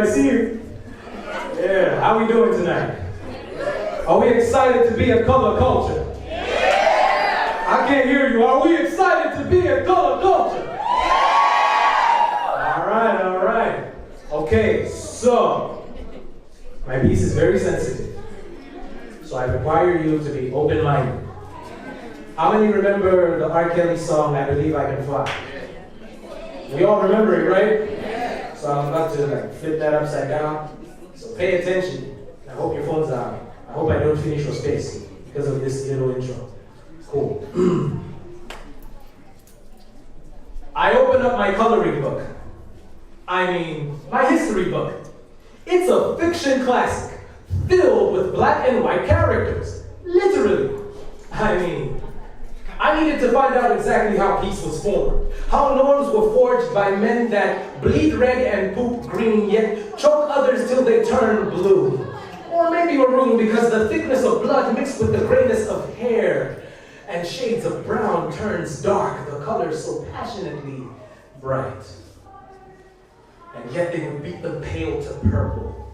I see you. Yeah, how we doing tonight? Are we excited to be a color culture? Yeah! I can't hear you. Are we excited to be a color culture? Yeah! All right. Okay, so my piece is very sensitive. So I require you to be open-minded. How many remember the R. Kelly song, I Believe I Can Fly? We all remember it, right? So I'm about to flip that upside down. So pay attention. I hope your phone's on. I hope I don't finish your space because of this little intro. Cool. I opened up my coloring book. My history book. It's a fiction classic filled with black and white characters. Literally. I needed to find out exactly how peace was formed, how norms were forged by men that bleed red and poop green, yet choke others till they turn blue. Or maybe maroon because the thickness of blood mixed with the grayness of hair and shades of brown turns dark, the colors so passionately bright. And yet they would beat them pale to purple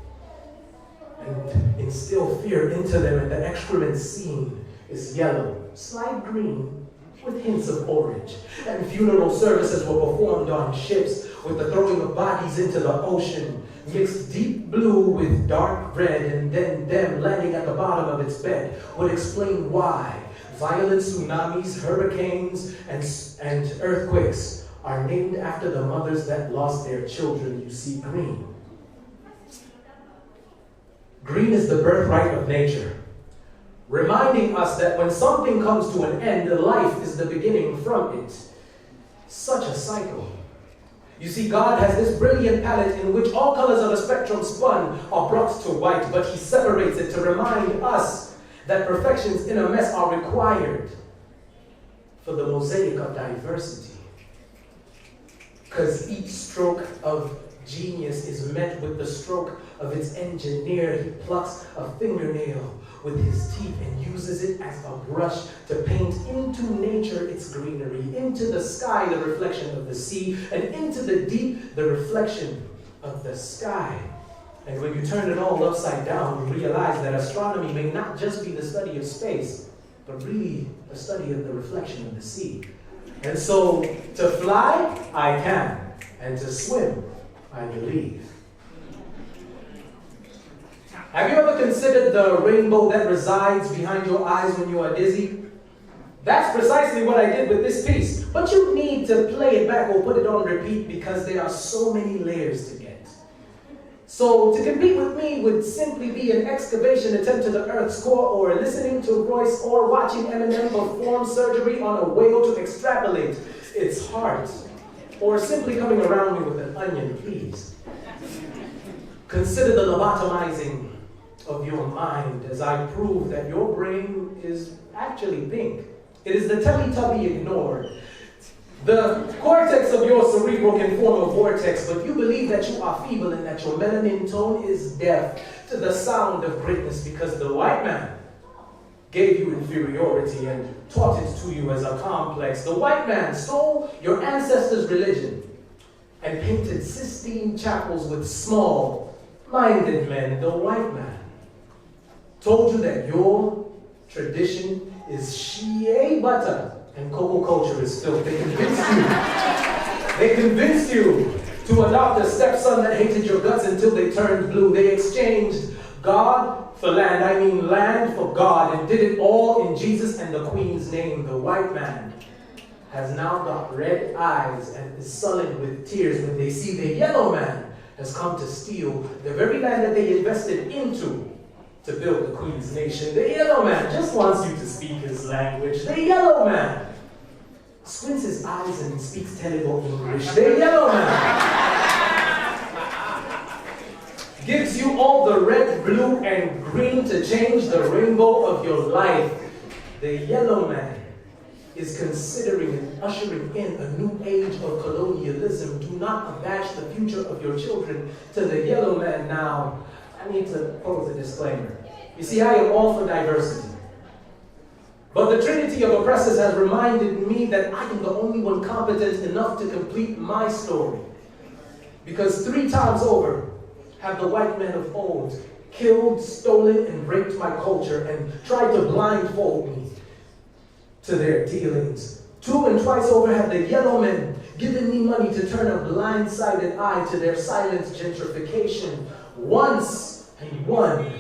and instill fear into them, and the excrement scene is yellow, slight green, with hints of orange. And funeral services were performed on ships with the throwing of bodies into the ocean, mixed deep blue with dark red, and then them landing at the bottom of its bed would explain why violent tsunamis, hurricanes, and earthquakes are named after the mothers that lost their children. You see, green. Green is the birthright of nature, reminding us that when something comes to an end, life is the beginning from it. Such a cycle. You see, God has this brilliant palette in which all colors of the spectrum spun are brought to white, but he separates it to remind us that perfections in a mess are required for the mosaic of diversity. Because each stroke of genius is met with the stroke of its engineer. He plucks a fingernail with his teeth and uses it as a brush to paint into nature its greenery, into the sky the reflection of the sea, and into the deep the reflection of the sky. And when you turn it all upside down, you realize that astronomy may not just be the study of space, but really the study of the reflection of the sea. And so, to fly, I can, and to swim, I believe. Have you ever considered the rainbow that resides behind your eyes when you are dizzy? That's precisely what I did with this piece. But you need to play it back or put it on repeat because there are so many layers to get. So to compete with me would simply be an excavation attempt to the Earth's core, or listening to Royce, or watching Eminem perform surgery on a whale to extrapolate its heart, or simply coming around me with an onion, please. Consider the lobotomizing of your mind as I prove that your brain is actually pink. It is the Teletubby ignored. The cortex of your cerebral can form a vortex, but you believe that you are feeble and that your melanin tone is deaf to the sound of greatness because the white man gave you inferiority and taught it to you as a complex. The white man stole your ancestors' religion and painted Sistine chapels with small-minded men. The white man told you that your tradition is shea butter and cocoa culture is filth. They convinced you to adopt a stepson that hated your guts until they turned blue. They exchanged God for land, land for God, and did it all in Jesus and the Queen's name. The white man has now got red eyes and is sullen with tears when they see the yellow man has come to steal the very land that they invested into to build the Queen's nation. The yellow man just wants you to speak his language. The yellow man squints his eyes and speaks Telugu English. The yellow man gives you all the red, blue, and green to change the rainbow of your life. The yellow man is considering and ushering in a new age of colonialism. Do not abash the future of your children to the yellow man now. I need to pose a disclaimer. You see, I am all for diversity. But the trinity of oppressors has reminded me that I am the only one competent enough to complete my story. Because 3 times over have the white men of old killed, stolen, and raped my culture and tried to blindfold me to their dealings. 2 and twice over have the yellow men given me money to turn a blindsided eye to their silent gentrification. Once and one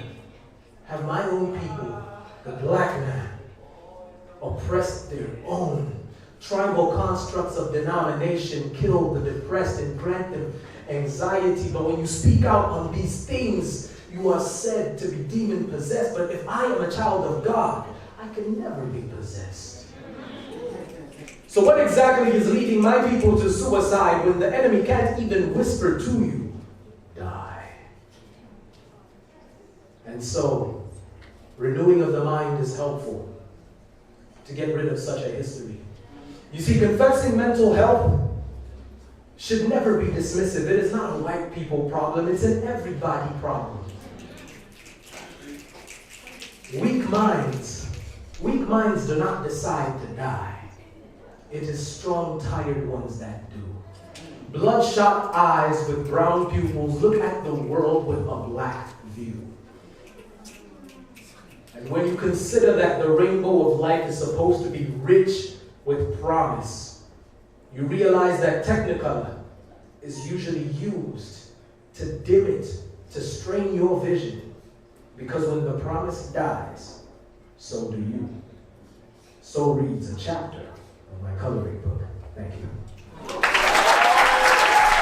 have my own people, the black man, oppressed their own. Tribal constructs of denomination kill the depressed and grant them anxiety. But when you speak out on these things, you are said to be demon possessed. But if I am a child of God, I can never be possessed. So what exactly is leading my people to suicide when the enemy can't even whisper to you, die? And so, renewing of the mind is helpful to get rid of such a history. You see, confessing mental health should never be dismissive. It is not a white people problem, it's an everybody problem. Weak minds do not decide to die. It is strong, tired ones that do. Bloodshot eyes with brown pupils look at the world with a black view. And when you consider that the rainbow of life is supposed to be rich with promise, you realize that Technicolor is usually used to dim it, to strain your vision. Because when the promise dies, so do you. So reads a chapter of my coloring book. Thank you.